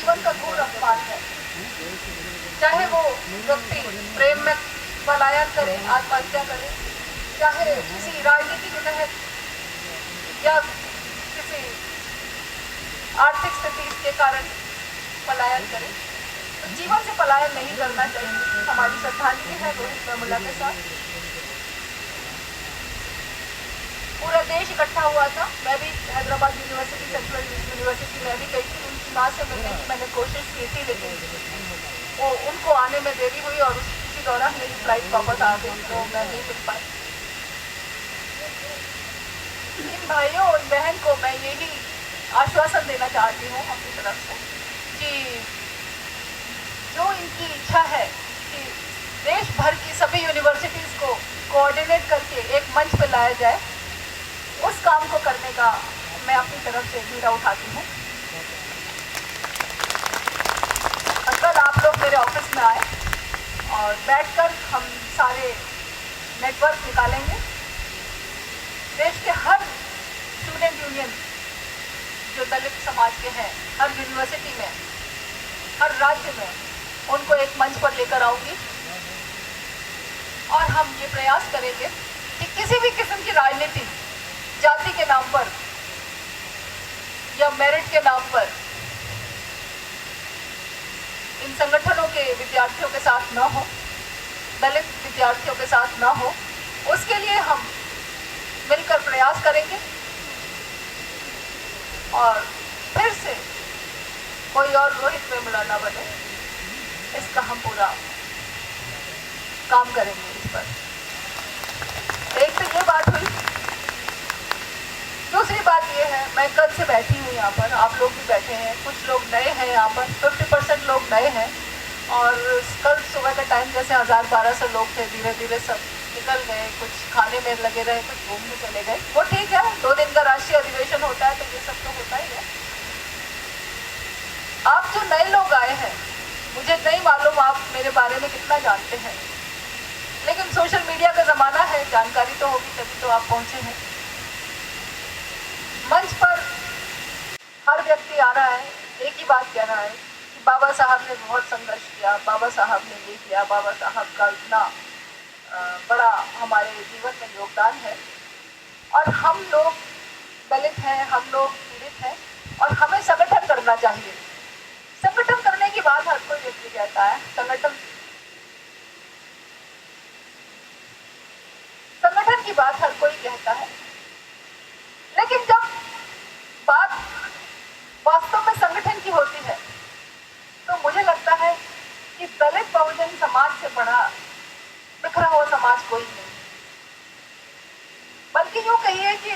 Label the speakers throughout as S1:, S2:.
S1: जीवन का घोर अपमान है। चाहे वो व्यक्ति प्रेम में पलायन करे, आत्महत्या करे, चाहे किसी राजनीति के तहत या किसी आर्थिक स्थिति के कारण पलायन करे, तो जीवन से पलायन नहीं करना चाहिए। हमारी श्रद्धांजलि है रोहित वेमुला के साथ। पूरा देश इकट्ठा हुआ था। मैं भी हैदराबाद यूनिवर्सिटी, सेंट्रल यूनिवर्सिटी में भी गई थी। उनकी माँ से मिलने की मैंने कोशिश की थी, लेकिन वो उनको आने में देरी हुई और उसी दौरान मेरी फ्लाइट वापस आ गई, तो मैं नहीं मिल पाई। इन भाइयों और बहन को मैं यही आश्वासन देना चाहती हूँ अपनी तरफ से कि जो इनकी इच्छा है कि देश भर की सभी यूनिवर्सिटीज़ को कोऑर्डिनेट करके एक मंच पर लाया जाए, उस काम को करने का मैं अपनी तरफ से बीड़ा उठाती हूँ। कल आप लोग मेरे ऑफिस में आए और बैठकर हम सारे नेटवर्क निकालेंगे। देश के हर स्टूडेंट यूनियन जो दलित समाज के हैं, हर यूनिवर्सिटी में, हर राज्य में, उनको एक मंच पर लेकर आऊंगी और हम ये प्रयास करेंगे कि किसी भी किस्म की राजनीति जाति के नाम पर या मेरिट के नाम पर इन संगठनों के विद्यार्थियों के साथ न हो, दलित विद्यार्थियों के साथ न हो। उसके लिए हम मिलकर प्रयास करेंगे और फिर से कोई और रोहित वेमुला न बने, इसका हम पूरा काम करेंगे इस पर। एक तो ये बात हुई। दूसरी बात ये है, मैं कल से बैठी हूँ यहाँ पर, आप लोग भी बैठे हैं, कुछ लोग नए हैं यहाँ पर, 50% लोग नए हैं। और कल सुबह के टाइम जैसे 1000-1200 लोग थे, धीरे धीरे सब निकल गए, कुछ खाने में लगे रहे, कुछ घूमने चले गए। वो ठीक है, 2 दिन का राष्ट्रीय अधिवेशन होता है तो ये सब तो होता ही है। आप जो नए लोग आए हैं, मुझे नहीं मालूम आप मेरे बारे में कितना जानते हैं, लेकिन सोशल मीडिया का ज़माना है, जानकारी तो होगी तभी तो आप पहुँचे हैं। मंच पर हर व्यक्ति आ रहा है, एक ही बात कह रहा है कि बाबा साहब ने बहुत संघर्ष किया, बाबा साहब ने ये किया, बाबा साहब का इतना बड़ा हमारे जीवन में योगदान है। और हम लोग दलित हैं, हम लोग पीड़ित हैं और हमें संगठन करना चाहिए। संगठन करने की बात हर कोई व्यक्ति कहता है, संगठन की बात हर कोई कहता है, लेकिन जब बात वास्तव में संगठन की होती है तो मुझे लगता है कि दलित बहुजन समाज से बड़ा बिखरा हुआ समाज कोई नहीं। बल्कि यूँ कहिए कि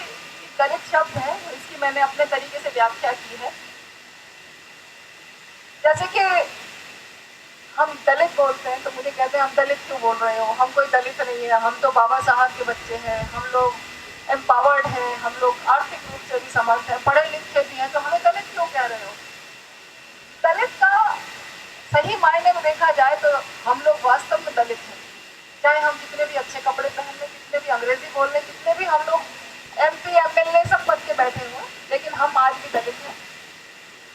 S1: दलित शब्द है, इसकी मैंने अपने तरीके से व्याख्या की है। जैसे कि हम दलित बोलते हैं तो मुझे कहते हैं हम दलित क्यों बोल रहे हो, हम कोई दलित नहीं है, हम तो बाबा साहब के बच्चे हैं, हम लोग एम्पावर्ड हैं, हम लोग आर्थिक रूप से भी समर्थ हैं, पढ़े लिखे भी हैं, तो हमें दलित क्यों कह रहे हो। दलित का सही मायने में देखा जाए तो हम लोग वास्तव में दलित हैं। चाहे हम कितने भी अच्छे कपड़े पहन लें, कितने भी अंग्रेजी बोल लें, कितने भी हम लोग MP MLA सब बन के बैठे हुए, लेकिन हम आज भी दलित हैं।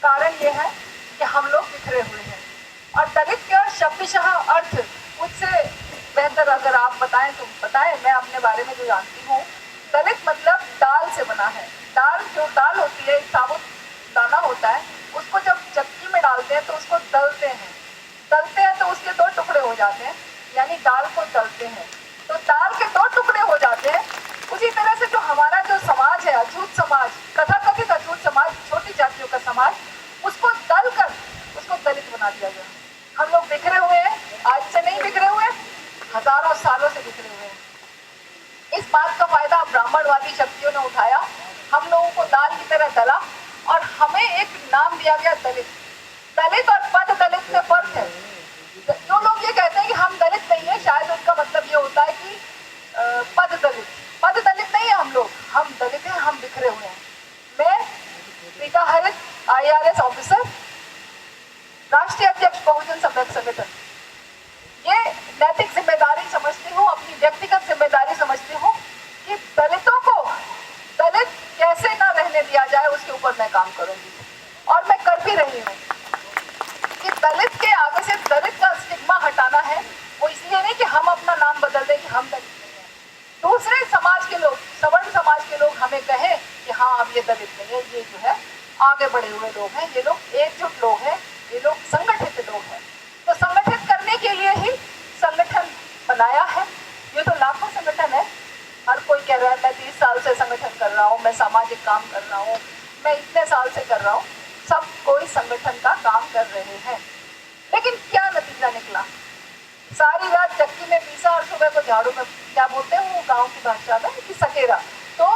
S1: कारण ये है कि हम लोग बिखरे हुए हैं। और दलित का शब्दशः अर्थ मुझसे बेहतर अगर आप बताएं तो बताएं, मैं अपने बारे में जो जानती हूँ। दलित मतलब दाल से बना है। दाल, जो दाल होती है, एक साबुत दाना होता है, उसको जब चक्की में डालते हैं तो उसको दलते हैं। दलते हैं तो उसके 2 टुकड़े हो जाते हैं, यानी दाल को दलते हैं तो दाल के 2 टुकड़े हो जाते हैं। उसी तरह से जो हमारा जो समाज है, अछूत समाज, तथाकथित अछूत समाज, छोटी जातियों का समाज, उसको दल कर उसको दलित बना दिया गया। हम लोग बिखरे हुए हैं, आज से नहीं बिखरे हुए, हजारों सालों से बिखरे हुए हैं। इस बात का फायदा ब्राह्मणवादी शक्तियों ने उठाया, हम लोगों को दाल की तरह दला और हमें एक नाम दिया गया दलित। दलित और पद दलित में फर्क है। जो लोग ये कहते हैं कि हम दलित नहीं है, शायद उनका मतलब ये होता है कि पद दलित नहीं है हम दलित हैं, हम बिखरे हुए हैं। मैं प्रीता हरित, IRS ऑफिसर, राष्ट्रीय अध्यक्ष बहुजन सम्यक संगठन, ये नैतिक जिम्मेदारी समझती हूँ, अपनी व्यक्तिगत जिम्मेदारी समझती हूँ कि दलितों को दलित कैसे ना रहने दिया जाए, उसके ऊपर मैं काम करूंगी और मैं कर भी रही हूँ। दलित नहीं है, ये जो है आगे बढ़े हुए लोग हैं, ये लोग एकजुट लोग हैं, ये लोग संगठित लोग हैं। तो संगठित करने के लिए ही संगठन बनाया है। ये तो लाखों संगठन है, हर कोई कह रहा है मैं 30 साल से संगठन कर रहा हूँ, मैं सामाजिक काम कर रहा हूँ, मैं इतने साल से कर रहा हूँ। सब कोई संगठन का काम कर रहे हैं, लेकिन क्या नतीजा निकला? सारी रात चक्की में पीसा और सुबह को झाड़ू में, क्या बोलते हैं वो गांव की भाषा में कि सकेरा, तो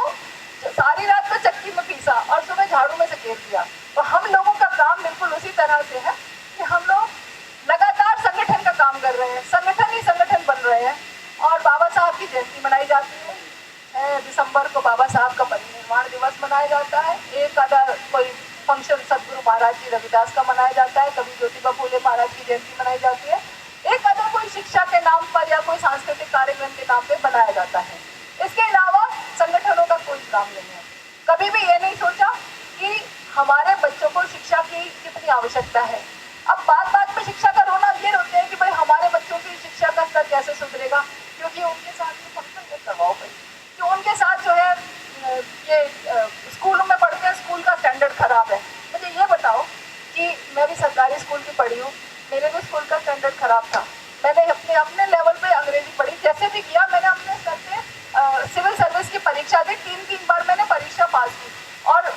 S1: सारी रात तो चक्की में पीसा और सुबह झाड़ू में सकेर दिया। तो हम लोगों का काम बिल्कुल उसी तरह से है कि हम लोग लगातार संगठन का काम कर रहे हैं, संगठन ही संगठन बन रहे हैं। और बाबा साहब की जयंती मनाई जाती है, दिसंबर को बाबा साहब का परिनिर्वाण दिवस मनाया जाता है। एक आधा कोई फंक्शन सदगुरु महाराज जी रविदास का मनाया जाता है, कभी ज्योतिबा फूले महाराज की जयंती मनाई जाती है। एक आधा कोई शिक्षा के नाम पर या कोई सांस्कृतिक कार्यक्रम के नाम पे बनाया जाता है। इसके अलावा संगठनों का कोई काम नहीं है। कभी भी ये नहीं सोचा कि हमारे बच्चों को शिक्षा की कितनी आवश्यकता है। अब बात बात में शिक्षा का रोना ये रोते हैं कि भाई हमारे बच्चों की शिक्षा का स्तर कैसे सुधरेगा, क्योंकि उनके साथ में फंक्शन मत करवाओ भाई, कि उनके साथ जो है ये स्कूलों में पढ़ते हैं, स्कूल का स्टैंडर्ड खराब है। मुझे ये बताओ कि मैं भी सरकारी स्कूल की पढ़ी हूँ, मेरे भी स्कूल का स्टैंडर्ड खराब था। मैंने अपने लेवल पे अंग्रेजी पढ़ी, जैसे भी किया मैंने अपने स्तर पे सिविल सर्विस की परीक्षा दी, 3 बार मैंने परीक्षा पास की और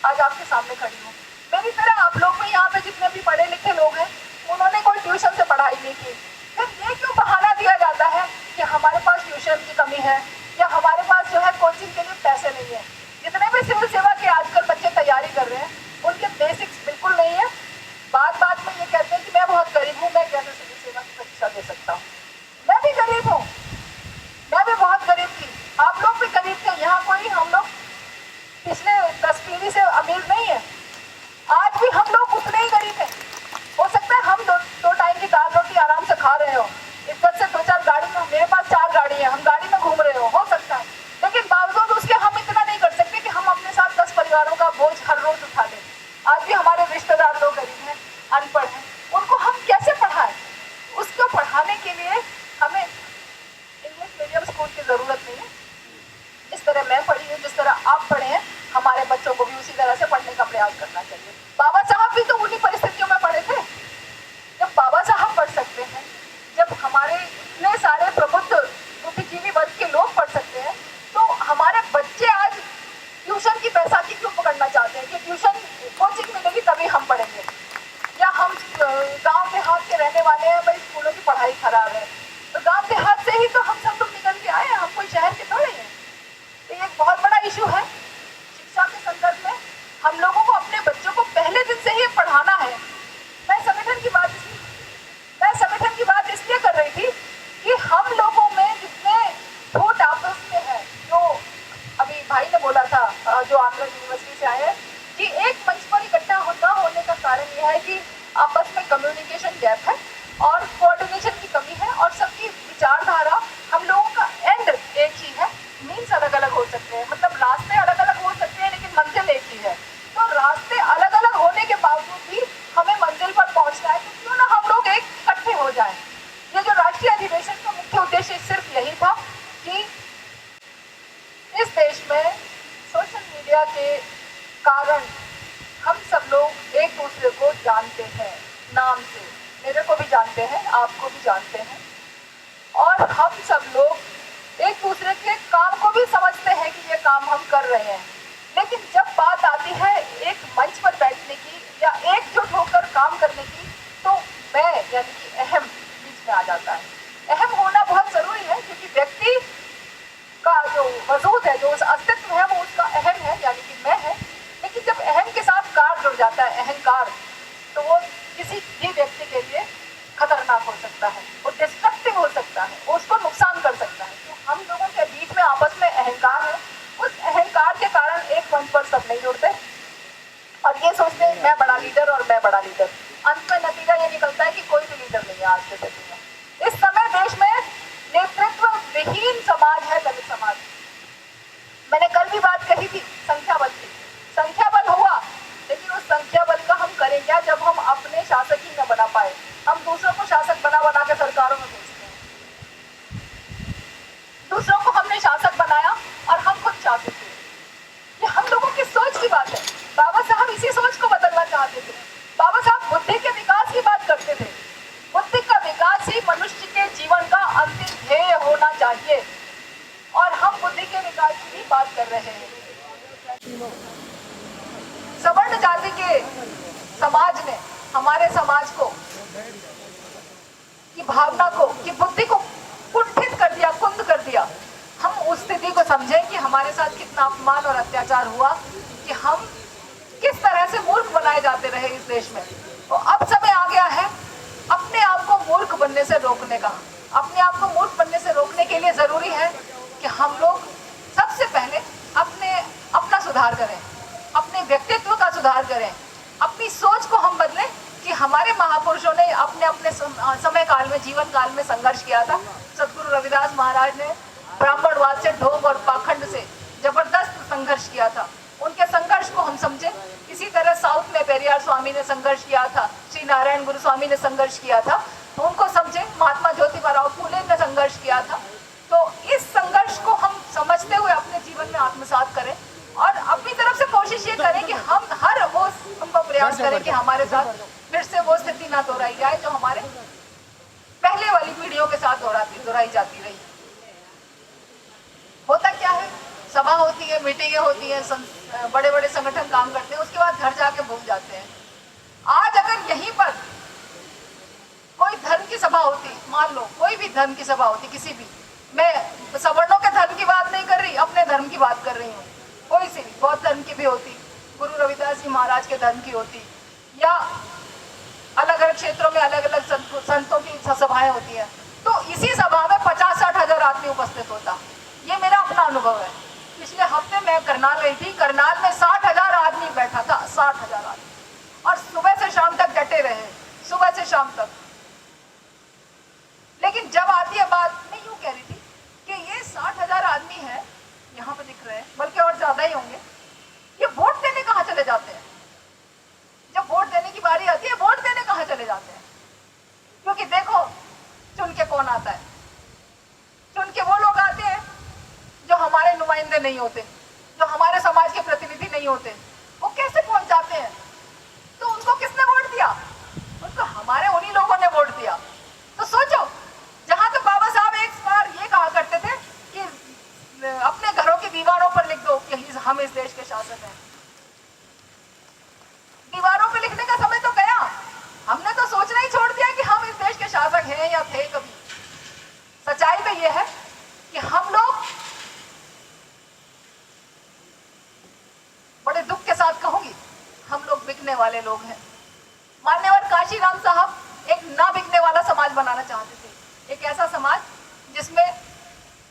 S1: आज आपके सामने खड़ी हूँ। मेरी तरह आप लोग भी यहाँ पे जितने भी पढ़े लिखे लोग हैं, उन्होंने कोई ट्यूशन से पढ़ाई नहीं की। फिर ये क्यों बहाना दिया जाता है कि हमारे पास ट्यूशन की कमी है या हमारे पास जो है कोचिंग के लिए पैसे नहीं है? जितने भी सिविल सेवा के आजकल बच्चे तैयारी कर रहे हैं, उनके बेसिक्स बिल्कुल नहीं है। बात बात में ये कहते हैं कि मैं बहुत गरीब हूँ, मैं कैसे सिविल सेवा की परीक्षा दे सकता हूँ। मैं भी गरीब हूँ, मैं भी बहुत गरीब थी, आप लोग भी गरीब थे। यहाँ कोई हम लोग पिछले 10 पीढ़ी से अमीर नहीं है, आज भी हम लोग उतने ही गरीब हैं। हो सकता है हम दो टाइम की दाल रोटी आराम से खा रहे हो, इज्जत से 2-4 गाड़ी में, मेरे पास 4 गाड़ी है, हम गाड़ी में घूम रहे हो सकता है, लेकिन बावजूद उसके हम इतना नहीं कर सकते कि हम अपने साथ 10 परिवारों का बोझ हर रोज उठा लें। आज भी हमारे रिश्तेदार लोग गरीब हैं, अनपढ़ हैं, उनको हम कैसे पढ़ाएं? उसको पढ़ाने के लिए हमें इंग्लिश मीडियम स्कूल की जरूरत नहीं है। जिस तरह मैं पढ़ी हूँ, जिस तरह आप पढ़े हैं, हमारे बच्चों को भी उसी तरह से पढ़ने का प्रयास करना चाहिए। बाबा साहब भी तो उन्हीं परिस्थितियों में पढ़े थे। जब बाबा साहब पढ़ सकते हैं, जब हमारे इतने सारे प्रबुद्ध बुद्धिजीवी वर्ग के लोग पढ़ सकते हैं, तो हमारे बच्चे आज ट्यूशन की बैसाखी क्यों पकड़ना चाहते हैं कि ट्यूशन कोचिंग मिलेगी तभी हम पढ़ेंगे, या हम गांव देहात के रहने वाले हैं, भाई स्कूलों की पढ़ाई खराब है। तो गांव देहात से ही तो हम सब लोग निकल के आए हैं, हम कोई शहर के थोड़े हैं। तो ये एक बहुत बड़ा इशू है। शिक्षा के संदर्भ में हम लोगों को अपने बच्चों को पहले दिन से ही पढ़ाना है। मैं संगठन की बात इसलिए कर रही थी कि हम लोगों में जितने फूट आपस में है, जो अभी भाई ने बोला था, जो आंध्र यूनिवर्सिटी से आए हैं, कि एक मंच पर इकट्ठा न होने का कारण यह है कि आपस में कम्युनिकेशन गैप है और कोऑर्डिनेशन की कमी है, और सबकी विचारधारा, हम लोगों का एंड एक ही है, मीन्स अलग अलग हो सकते हैं, मतलब रास्ते अलग अलग हो सकते हैं, लेकिन मंजिल एक ही है। तो रास्ते अलग अलग होने के बावजूद भी हमें मंजिल पर पहुंचना है, तो क्यों ना हम लोग एक इकट्ठे हो जाएं। ये जो राष्ट्रीय अधिवेशन का मुख्य उद्देश्य सिर्फ यही था कि इस देश में सोशल मीडिया के कारण हम सब लोग एक दूसरे को जानते हैं, नाम से, मेरे को भी जानते हैं, आपको भी जानते हैं, और हम सब लोग एक दूसरे के काम को भी समझते हैं कि ये काम हम कर रहे हैं। लेकिन जब बात आती है एक मंच पर बैठने की या एकजुट होकर काम करने की, तो मैं यानी कि अहम बीच में आ जाता है। अहम होना बहुत जरूरी है, क्योंकि व्यक्ति का जो वजूद है, जो अस्तित्व है, वो उसका अहम है, यानी कि मैं है। लेकिन जब अहम के साथ कार जुड़ जाता है, अहंकार, तो वो किसी भी व्यक्ति के लिए खतरनाक हो सकता है, वो डिस्ट्रक्टिव हो सकता है, वो उसको नुकसान कर सकता है। तो हम लोगों के बीच में आपस में अहंकार है, उस अहंकार के कारण एक मंच पर सब नहीं जुड़ते और ये सोचते हैं मैं बड़ा लीडर और मैं बड़ा लीडर। अंत में नतीजा ये निकलता है कि कोई भी लीडर नहीं है आज के समय में। इस समय देश में नेतृत्व विहीन समाज है दलित समाज। मैंने कल भी बात कही थी संख्या बल की। संख्या बल हुआ, लेकिन उस संख्या बल का हम करें क्या जब हम अपने शासक ही न बना पाए? हम दूसरों को शासक बना बना के सरकारों में भेजते हैं। दूसरों को हमने शासक बनाया और हम खुद शासक हुए। ये हम लोगों की सोच समाज ने हमारे समाज को की भावना को, की बुद्धि को कुंठित कर दिया, कुंद कर दिया। हम उस स्थिति को समझें कि हमारे साथ कितना अपमान और अत्याचार हुआ, कि हम किस तरह से मूर्ख बनाए जाते रहे इस देश में। तो अब समय आ गया है अपने आप को मूर्ख बनने से रोकने का। अपने आप को मूर्ख बनने से रोकने के लिए जरूरी है कि हम लोग सबसे पहले अपना सुधार करें, अपने व्यक्तित्व का सुधार करें, अपनी सोच को हम बदलें कि हमारे महापुरुषों ने अपने अपने समय काल में, जीवन काल में संघर्ष किया था। सदगुरु रविदास महाराज ने ब्राह्मणवाद से, ढोंग और पाखंड से जबरदस्त संघर्ष किया था। उनके संघर्ष को हम समझें। इसी तरह साउथ में पेरियार स्वामी ने संघर्ष किया था, श्री नारायण गुरु स्वामी ने संघर्ष किया था, तो उनको समझें। महात्मा ज्योतिबा फूले ने संघर्ष किया था। तो इस संघर्ष को हम समझते हुए अपने जीवन में आत्मसात करें और अपनी तरफ से कोशिश ये करें कि हम हर वो हमको प्रयास करें कि हमारे साथ फिर से वो स्थिति ना दोहराई जाए जो हमारे पहले वाली पीढ़ियों के साथ दोहराई जाती रही। होता क्या है, सभा होती है, मीटिंगें होती है, बड़े बड़े संगठन काम करते हैं, उसके बाद घर जाके भूल जाते हैं। आज अगर यहीं पर कोई धर्म की सभा होती, मान लो कोई भी धर्म की सभा होती, किसी भी, मैं सवर्णों के धर्म की बात नहीं कर रही, अपने धर्म की बात कर रही हूँ, कोई सी भी बौद्ध धर्म की भी होती, गुरु रविदास जी महाराज के धर्म की होती, या अलग अलग क्षेत्रों में अलग अलग संतों की सभाएं होती है, तो इसी सभा में 50-60 हजार आदमी उपस्थित होता। ये मेरा अपना अनुभव है। पिछले हफ्ते मैं करनाल गई थी, करनाल में 60 हजार आदमी बैठा था, 60 हजार आदमी, और सुबह से शाम तक डटे रहे, सुबह से शाम तक। लेकिन जब आती है बात, मैं यूं कह रही थी कि ये 60 हजार आदमी है, यहाँ पे दिख रहे हैं, बल्कि और ज्यादा ही होंगे, ये वोट देने कहाँ चले जाते हैं? जब वोट देने की बारी आती है, वोट देने कहाँ चले जाते हैं? क्योंकि देखो चुन के कौन आता है, चुन के वो लोग आते हैं जो हमारे नुमाइंदे नहीं होते, जो हमारे समाज के प्रतिनिधि नहीं होते। वो कैसे पहुंच जाते हैं? तो उनको किसने वोट दिया? उनको हमारे उन्हीं लोगों ने वोट दिया। तो सोचो, जहां तक बाबा साहब एक बार ये कहा करते थे कि अपने घरों की दीवारों पर लिख दो कि हम इस देश के शासक हैं। दीवारों पर लिखने का समय तो गया, हमने तो सोचना ही छोड़ दिया कि हम इस देश के शासक हैं या थे कभी। सच्चाई में यह है कि हम लोग, बड़े दुख के साथ कहूंगी, हम लोग बिकने वाले लोग हैं। मान्यवर काशीराम साहब एक ना बिकने वाला समाज बनाना चाहते थे, एक ऐसा समाज जिसमें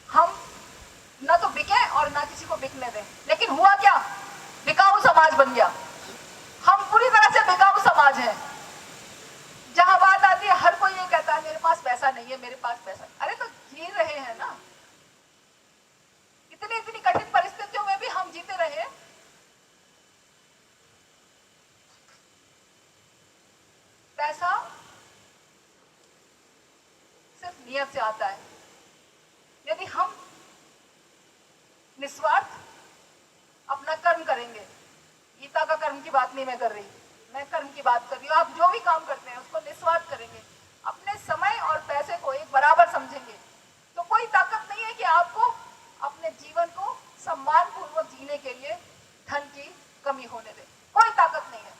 S1: हम ना तो बिके और ना किसी को बिकने दें। लेकिन हुआ क्या? बिकाऊ समाज बन गया। हम पूरी तरह से बिकाऊ समाज है। जहां बात आती है, हर कोई ये कहता है मेरे पास पैसा नहीं है, मेरे पास पैसा। अरे तो जी रहे हैं ना, इतनी कठिन परिस्थितियों में भी हम जीते रहे। पैसा सिर्फ नियत से आता है। यदि हम निस्वार्थ अपना कर्म करेंगे, गीता का कर्म की बात नहीं मैं कर रही, मैं कर्म की बात कर रही हूँ। आप जो भी काम करते हैं उसको निस्वार्थ करेंगे, अपने समय और पैसे को एक बराबर समझेंगे, तो कोई ताकत नहीं है कि आपको अपने जीवन को सम्मान पूर्वक जीने के लिए धन की कमी होने दे। कोई ताकत नहीं है।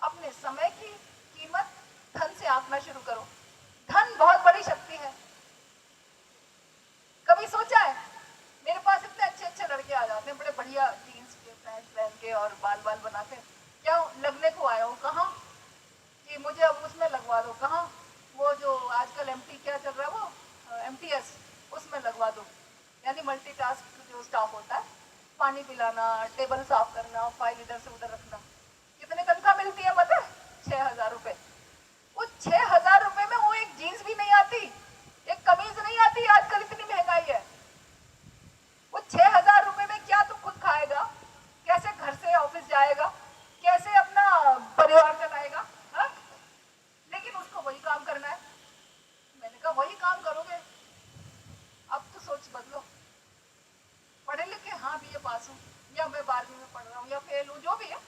S1: अपने समय की कीमत धन से आंकना शुरू करो। धन बहुत बड़ी शक्ति है। कभी सोचा है, मेरे पास इतने अच्छे अच्छे लड़के आ जाते हैं, बड़े बढ़िया जीन्स के पैंट पहन के और बाल बना के, क्या लगने को आया हूँ? कहाँ कि मुझे अब उसमें लगवा दो, कहाँ वो जो आजकल एमटी क्या चल रहा है, वो एमटीएस, उसमें लगवा दो। यानी मल्टीटास्क जो स्टाफ होता है, पानी पिलाना, टेबल साफ करना, फाइल इधर से उधर रखना। कितने तनख्वाह मिलती है पता है? 6,000 रुपए। उस 6,000 रुपए में वो एक जीन्स भी नहीं आती, एक कमीज नहीं आती। आजकल इतनी महंगाई है। वो 6,000 रुपए में क्या तू खुद खाएगा? कैसे घर से ऑफिस जाएगा? कैसे अपना परिवार चलाएगा? हा? लेकिन उसको वही काम करना है। मैंने कहा वही काम करोगे? अब तो सोच बदलो। पढ़े लिखे, हाँ BA पास हूँ, या मैं 12वीं में पढ़ रहा हूँ, या फेल हूँ, जो भी है,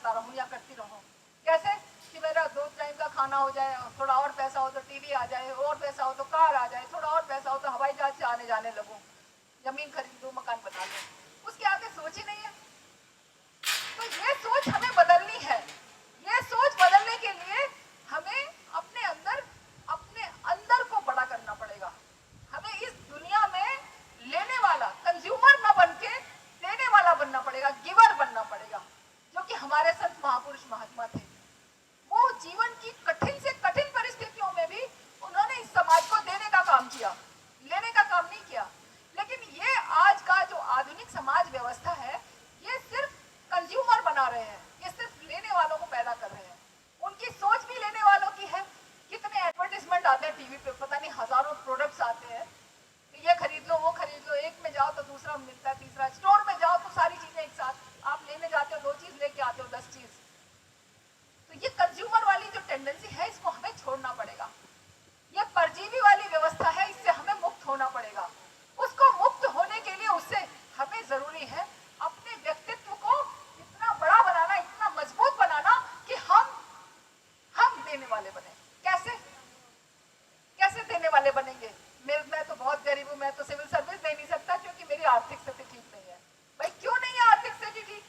S1: करता रहूं या करती रहूं। कैसे कि मेरा 2 टाइम का खाना हो जाए, थोड़ा और पैसा हो तो टीवी आ जाए, और पैसा हो तो कार आ जाए, थोड़ा और पैसा हो तो हवाई जहाज से आने जाने लगूं, जमीन खरीद लूं, मकान बना लूं। उसके आगे सोच ही नहीं है। तो ये सोच हमें बदलनी है। ये सोच बदलने के लिए हमें अपने अंदर को बड़ा करना पड़ेगा। हमें इस दुनिया में लेने वाला, कंज्यूमर ना बन के देने वाला बनना पड़ेगा, गिवर बनना पड़ेगा, जो कि हमारे संत महापुरुष महात्मा थे। वो जीवन की कठिन से कठिन परिस्थितियों में भी उन्होंने इस समाज को देने का काम किया, लेने का काम नहीं किया। लेकिन ये आज का जो आधुनिक समाज व्यवस्था है, ये सिर्फ कंज्यूमर बना रहे हैं, ये सिर्फ लेने वालों को पैदा कर रहे हैं। उनकी सोच भी लेने वालों की है। कितने एडवर्टाइजमेंट आते हैं टीवी पे, पता नहीं हजारों प्रोडक्ट्स आते हैं, ये खरीद लो, वो खरीद लो, एक में जाओ तो दूसरा मिलता है, तीसरा, स्टोर में जाओ तो सारी चीजें एक साथ, आप लेने जाते हो 2 चीज लेके आते हो 10 चीज। तो ये कंज्यूमर वाली जो टेंडेंसी है, इसको हमें छोड़ना पड़ेगा। ये परजीवी वाली व्यवस्था है, इससे हमें मुक्त होना पड़ेगा। उसको मुक्त होने के लिए उससे हमें जरूरी है अपने व्यक्तित्व को इतना बड़ा बनाना, इतना मजबूत बनाना कि हम देने वाले बने। कैसे कैसे देने वाले बनेंगे? मैं तो बहुत गरीब हूं, मैं तो सिविल सर्विस दे नहीं सकता क्योंकि मेरी आर्थिक स्थिति ठीक नहीं है। भाई क्यों नहीं है आर्थिक स्थिति ठीक?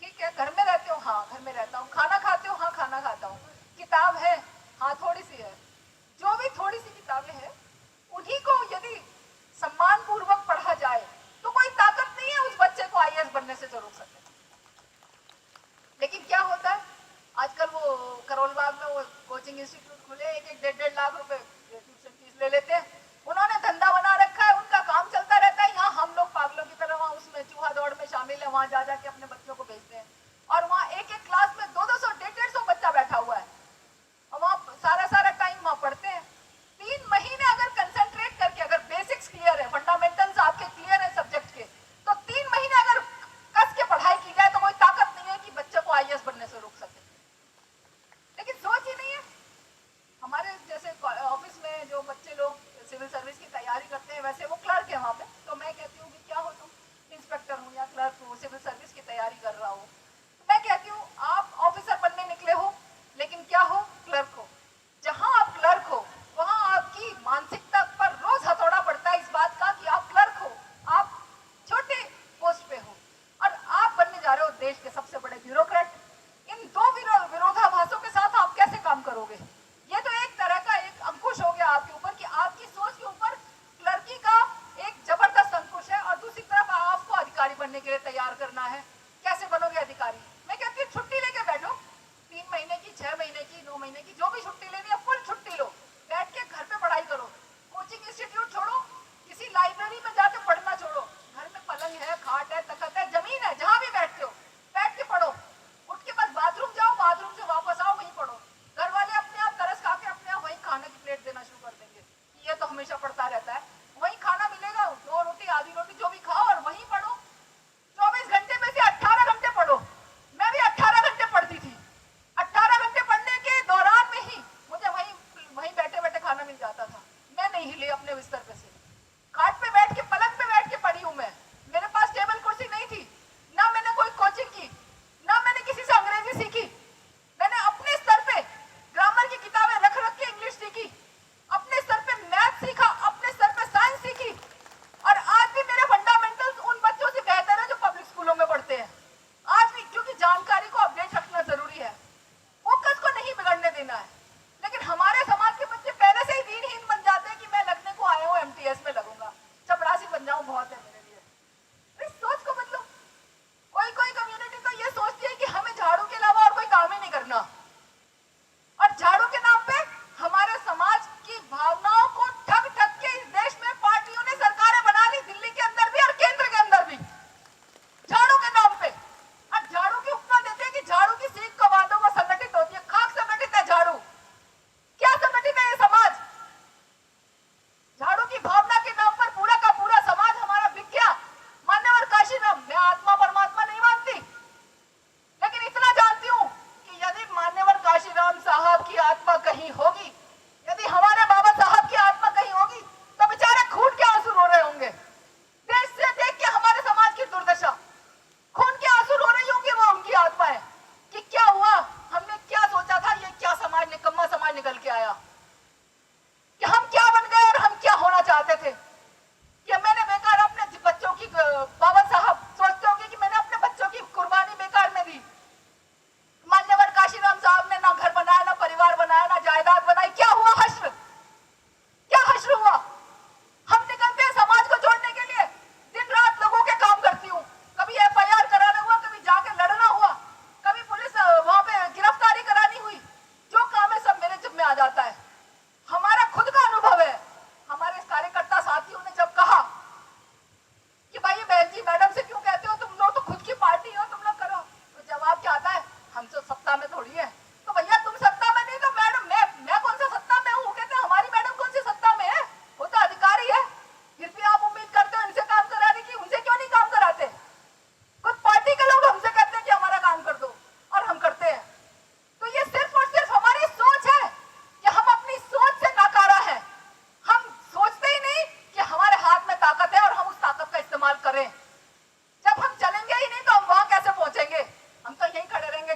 S1: ठीक है, घर में रहते हो? हाँ घर में रहता हूँ। खाना खाते हो? हाँ खाना खाता हूँ। किताब है? हाँ थोड़ी सी है। जो भी थोड़ी सी किताबें हैं, उन्हीं को यदि सम्मान पूर्वक पढ़ा जाए तो कोई ताकत नहीं है उस बच्चे को आईएएस बनने से जो रोक सके। लेकिन क्या होता है आजकल, वो करोल बाग में वो कोचिंग इंस्टीट्यूट खुले, 1-1, 1.5 लाख रुपए ट्यूशन फीस ले लेते हैं। उन्होंने धंधा बना रखा है, उनका काम चलता रहता है। यहाँ हम लोग पागलों की तरह वहां उसमें चूहा दौड़ में शामिल है, वहां जा जाके अपने बच्चों को भेजते हैं। और वहां एक क्लास में 200, 150 बच्चा बैठा हुआ है, और वहां सारा टाइम वहां पढ़ते हैं। 3 महीने अगर कंसंट्रेट करके, अगर बेसिक्स क्लियर है, फंडामेंटल्स आपके क्लियर है सब्जेक्ट के, तो 3 महीने अगर कस के पढ़ाई की जाए तो कोई ताकत नहीं है कि बच्चे को आईएएस बनने से रोक सके। लेकिन सोच ही नहीं है। हमारे जैसे ऑफिस में जो बच्चे लोग सिविल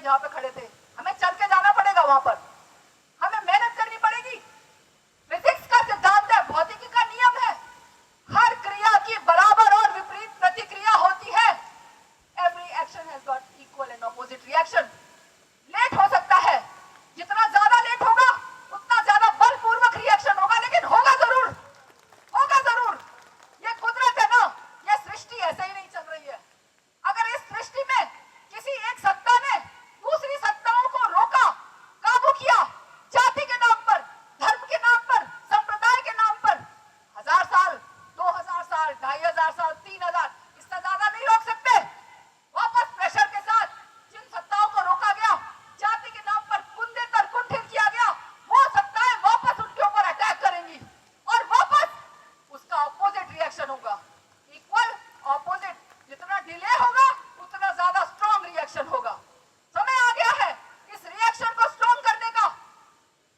S1: जहाँ पे खड़े थे, हमें चल के जाना पड़ेगा वहां पर, हमें मेहनत करनी पड़ेगी। फिजिक्स का सिद्धांत है, भौतिकी का नियम है, हर क्रिया की बराबर और विपरीत प्रतिक्रिया होती है। Every action has got equal and opposite reaction. Late हो सकता है, जितना ज्यादा लेट होगा उतना ज्यादा बलपूर्वक रिएक्शन होगा, लेकिन होगा जरूर, होगा जरूर। ये कुदरत है ना, ये सृष्टि ऐसे ही नहीं चल रही है। अगर इस सृष्टि में किसी एक सत्ता ने दूसरी सत्ताओं को रोका, काबू किया, जाति के नाम पर, धर्म के नाम पर, संप्रदाय के नाम पर, 1000 साल, 2000 साल, 2500 साल, 3000, इससे ज्यादा नहीं रोक सकते। वापस प्रेशर के साथ जिन सत्ताओं को रोका गया, जाति के नाम पर कुंदित और कुंठित किया गया, वो सत्ताएं वापस उनके ऊपर अटैक करेंगी और वापस उसका ऑपोजिट रिएक्शन होगा। इक्वल ऑपोजिट, जितना डिले होगा उतना ज्यादा स्ट्रॉन्ग रिएक्शन होगा। समय आ गया है इस रिएक्शन को स्ट्रॉन्ग करने का।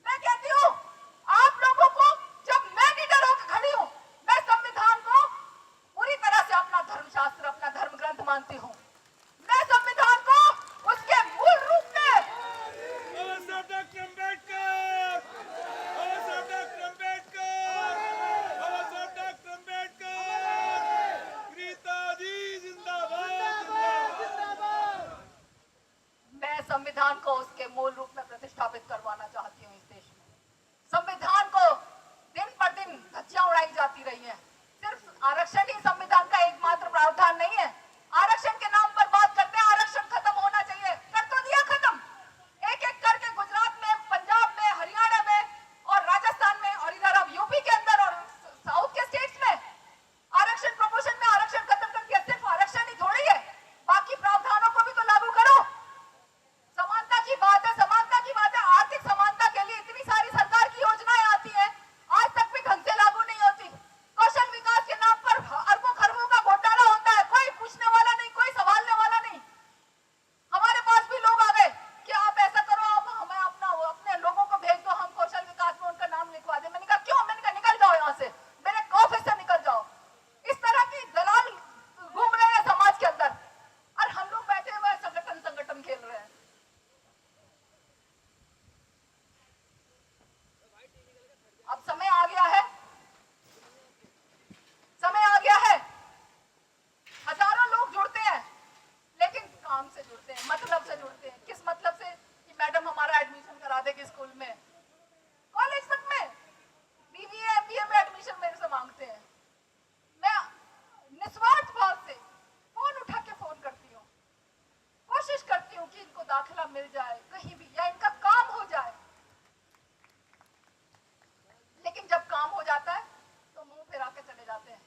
S1: मैं कहती हूँ आप लोगों को, जब मैं लीडर होकर खड़ी हूँ, मैं संविधान को पूरी तरह से अपना धर्मशास्त्र, अपना धर्म ग्रंथ मानती हूँ। मैं संविधान को उसके मूल रूप में संविधान को उसके मूल रूप में प्रतिष्ठापित करवाना चाहती हूँ इस देश में। संविधान को दिन पर दिन धज्जियां उड़ाई जाती रही हैं। सिर्फ आरक्षण ही संविधान का एकमात्र प्रावधान नहीं है। आरक्षण के नाम पर बात करते हैं, आरक्षण खत्म होना चाहिए, कर तो दिया खत्म। एक एक करके गुजरात में, पंजाब में, हरियाणा में और राजस्थान में और इधर अब यूपी के अंदर और साउथ के स्टेट्स में आरक्षण प्रमोशन में आरक्षण खत्म कर दिया। सिर्फ आरक्षण ही थोड़ी है, बाकी प्रावधानों को भी तो लागू करो। समानता की बात है, समानता की बात है। आर्थिक समानता के लिए इतनी सारी सरकार की योजनाएं आती हैं, आज तक भी ढंग से लागू नहीं होती। कौशल विकास के नाम पर अरबों खरबों का घोटाला होता है, कोई पूछने वाला नहीं, कोई सवालने वाला नहीं। हमारे पास भी लोग आ गए कि आप ऐसा करो, आप हमें अपने लोगों को भेज दो, हम कौशल विकास में उनका नाम लिखवा दें। मैंने कहा क्यों? मैंने कहा निकल जाओ यहाँ से, मेरे ऑफिस से निकल जाओ। इस तरह की दलाल घूम रहे हैं समाज के अंदर और हम लोग बैठे हुए संगठन खेल रहे हैं। अब समय आ गया है, समय आ गया है। हजारों लोग जुड़ते हैं, लेकिन काम से जुड़ते हैं, मतलब से जुड़ते हैं। किस मतलब से? कि मैडम हमारा एडमिशन करा देगी स्कूल में, कॉलेज तक में, बीबीए एमबीए में एडमिशन मेरे से मांगते हैं। मैं निस्वार्थ भाव से फोन उठा के फोन करती हूँ, कोशिश करती हूँ कि इनको दाखिला मिल जाए कहीं भी, या इनका काम हो जाए। लेकिन जब काम हो जाता है तो मुंह फिरा के चले जाते हैं,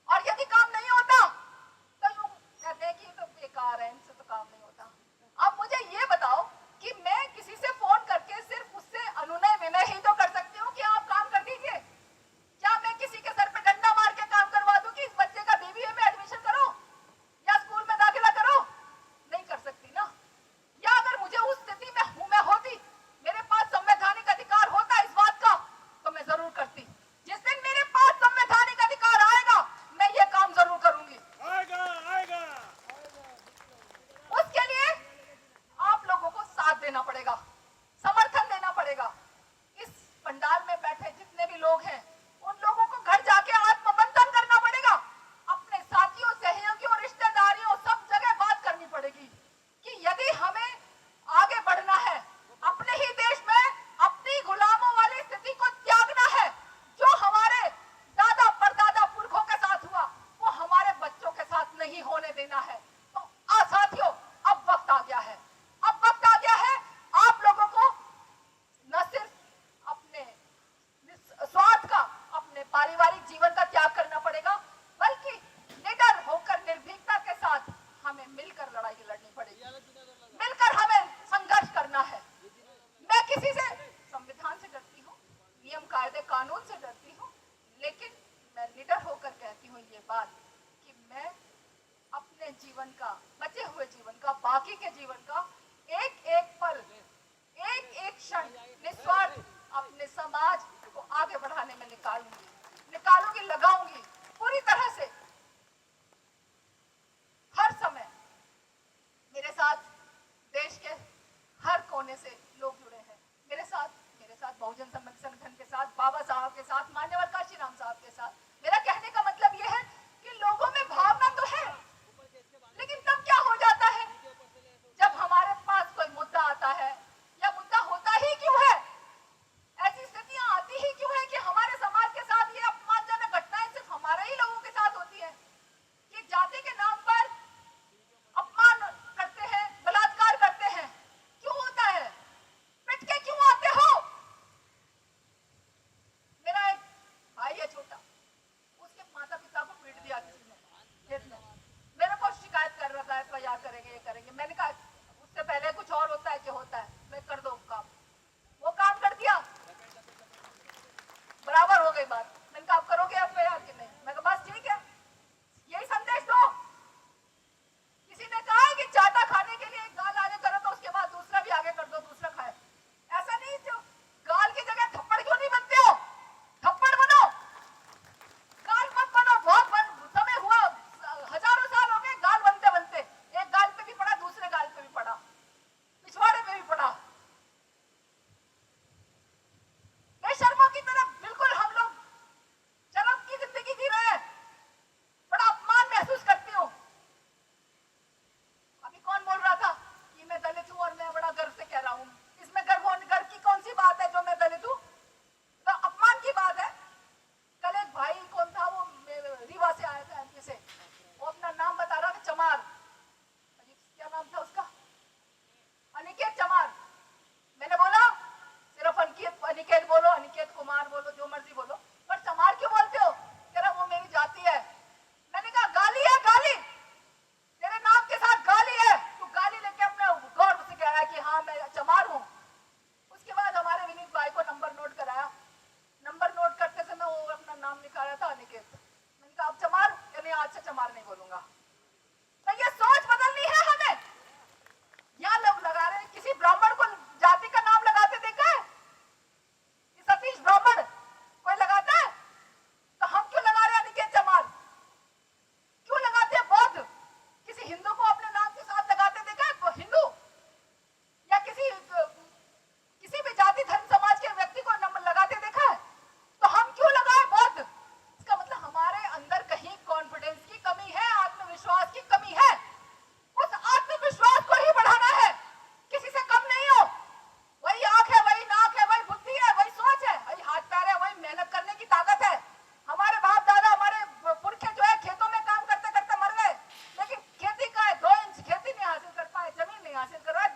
S1: और यदि काम नहीं होता तो यूं कहते हैं कि तो बेकार है, इनसे तो काम नहीं होता। अब मुझे ये बताओ कि मैं किसी से फोन करके सिर्फ उससे अनुनय विनय ही तो कर सकती हूँ कि आप काम कर दीजिए। क्या मैं किसी के सर पे डंडा मार के काम करवा दूं कि इस बच्चे का बीबीए में एडमिशन करो या स्कूल में दाखिला करो? नहीं कर सकती ना। या अगर मुझे उस स्थिति में मैं होती, मेरे पास संवैधानिक अधिकार होता इस बात का, तो मैं जरूर करती। जिस दिन मेरे पास संवैधानिक अधिकार आएगा, मैं ये काम जरूर करूंगी।
S2: आएगा आएगा।
S1: उसके लिए आप लोगों को साथ देना पड़ेगा, समर्थन देना पड़ेगा। इस पंडाल में बैठे जितने भी लोग हैं, उन लोगों को घर जाके आत्ममंथन करना पड़ेगा। अपने साथियों, सहयोगियों, रिश्तेदारियों, सब जगह बात करनी पड़ेगी कि यदि हमें आगे बढ़ना है, अपने ही देश में अपनी गुलामों वाली स्थिति को त्यागना है, जो हमारे दादा परदादा पुरखों के साथ हुआ वो हमारे बच्चों के साथ नहीं होने देना है। तो साथियों, अब वक्त आ गया है, अब वक्त आ गया है। आप लोग से लोग जुड़े हैं मेरे साथ बहुजन समाज संगठन के साथ, बाबा साहब के साथ, मान्यवर काशीराम साहब के साथ। मेरा कहने का मतलब यह है कि लोगों में भावना तो है, लेकिन तब क्या हो जाता है जब हमारे पास कोई मुद्दा आता है, या मुद्दा होता ही क्यों है, ऐसी स्थितियां आती ही क्यों है कि हमारे समाज के साथ ये अपमानजनक घटनाएं सिर्फ हमारे ही लोगों के साथ होती है कि जाति के नाम पर अपमान करते हैं, बलात्कार करते हैं। क्यों होता है? पिट के क्यों आते हो? मेरा एक भाई है छोटा, उसके माता पिता को पीट दिया किसी ने खेत में, मेरे को शिकायत कर रहा था, FIR करेंगे, ये करेंगे। मैंने कहा उससे पहले कुछ और होता है कि होता है, मैं कर दो काम। वो काम कर दिया, बराबर हो गई बात। मैंने कहा आप करोगे FIR कि नहीं? मैं कहा बस ठीक है, यही संदेश दो। किसी ने कहा है कि चाटा खाने के लिए एक गाल आगे करो तो उसके बाद दूसरा भी आगे कर दो, दूसरा खाए। ऐसा नहीं, जो गाल की जगह थप्पड़ क्यों नहीं बनते हो? थप्पड़ बनो, गाल मत बनो। बहुत समय हुआ, हजारों साल हो गए गाल बनते बनते। एक गाल पे भी पड़ा, दूसरे गाल पे भी पड़ा, पिछवाड़े पे भी पड़ा। बेशर्मों की तरह बिल्कुल हम लोग शर्म की जिंदगी जी रहे हैं। बड़ा अपमान महसूस करती हूँ। अभी कौन बोल रहा था कि मैं दलित हूँ और मैं बड़ा गर्व से कह रहा हूँ? इसमें गर्व की कौन सी बात है जो मैं दलित हूँ? तो अपमान की बात है। कल एक भाई कौन था, वो रीवा से आया था, MP से, वो अपना नाम बता रहा था, चमार, क्या नाम था उसका, अनिकेत चमार। मैंने बोला सिर्फ अनिकेत बोलो, अनिकेत कुमार बोलो, जो मर्जी बोलो, पर चमार क्यों बोलते हो? कह रहा वो मेरी जाति है। मैंने कहा गाली है, गाली तेरे नाम के साथ गाली है। तू गाली लेके अपने गौरव से कह रहा है कि हाँ मैं चमार हूँ। उसके बाद हमारे विनीत भाई को नंबर नोट कराया। नंबर नोट करते समय वो अपना नाम लिखा रहा था अनिकेत। मैंने कहा अब चमार, यानी आज से चमार नहीं बोलूंगा। तो ये सोच बदलनी है हमें। यहाँ लोग लगा रहे हैं, किसी ब्राह्मण को जाति का नाम लगाते देखा है? सतीश ब्राह्मण कोई लगाता है? तो हम क्यों लगा रहे हैं अनिकेत चमार? क्यों लगाते हैं बौद्ध? किसी हिंदू को अपने नाम के साथ लगाते देखा है? हिंदू या किसी भी जाति धर्म समाज के व्यक्ति को नंबर लगाते देखा है? तो हम क्यों लगाए बौद्ध? इसका मतलब हमारे अंदर कहीं कॉन्फिडेंस की कमी है, आत्मविश्वास की कमी है। उस आत्मविश्वास को ही बढ़ाना है। किसी से कम नहीं हो। वही आंख है, वही नाक है, वही बुद्धि है, वही सोच है, वही हाथ पैर है, वही मेहनत करने की ताकत है। हमारे बाप दादा, हमारे पुरखे जो है खेतों में काम करते करते मर गए, लेकिन खेती का 2 इंच खेती नहीं हासिल कर पाए, जमीन नहीं हासिल कर पाए।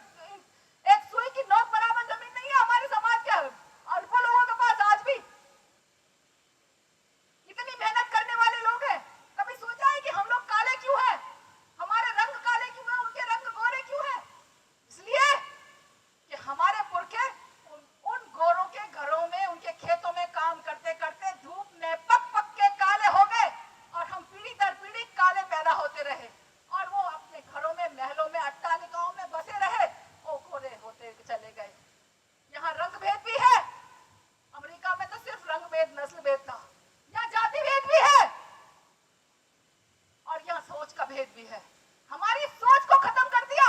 S1: एक सुई की नोक बराबर जमीन नहीं है हमारे समाज के अरबों लोगों के पास आज भी। इतनी मेहनत करने वाले लोग हैं। कभी सोचा है कि हम लोग काले क्यों हैं? हमारे रंग काले क्यों हैं, उनके रंग गोरे क्यों हैं? इसलिए कि हमारे पुरखे उन गोरों के घरों में, उनके खेतों में काम करते करते धूप में पक पक के काले हो गए, और हम पीढ़ी दर पीढ़ी काले पैदा होते रहे, और वो अपने घरों में, महलों में, अट्टालिकाओं में बसे रहे, वो गोरे होते चले गए। यहाँ रंग भेद भी है। अमेरिका में तो सिर्फ रंग भेद, नस्ल भेद था। यहाँ जाति भेद भी है, और यहाँ सोच का भेद भी है। हमारी सोच को खत्म कर दिया।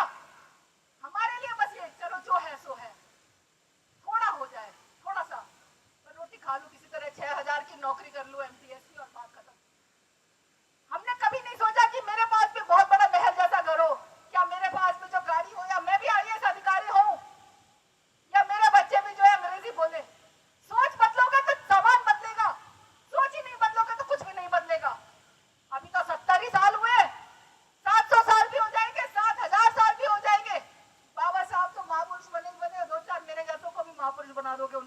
S1: हमारे लिए बस ये चलो जो है सो है, थोड़ा हो जाए, थोड़ा सा मैं रोटी खा लूं, किसी तरह 6000 की नौकरी कर लूं, MPSC, और बात खत्म। हमने कभी नहीं सोचा कि मेरे पास भी बहुत बड़ा महल जैसा घर हो, या मेरे पास भी जो गाड़ी हो, या मैं भी IAS अधिकारी हूं, या मेरे बच्चे भी जो है अंग्रेजी बोले। सोच बदलोगे तो समाज बदलेगा, सोच ही नहीं बदलोगे तो कुछ भी नहीं बदलेगा। अभी तो 70 ही साल हुए, 700 साल भी हो जाएंगे, 7000 साल भी हो जाएंगे। बाबा साहब तो महापुरुष बने, 2-4 मेरे जैसों को भी महापुरुष बना दोगे।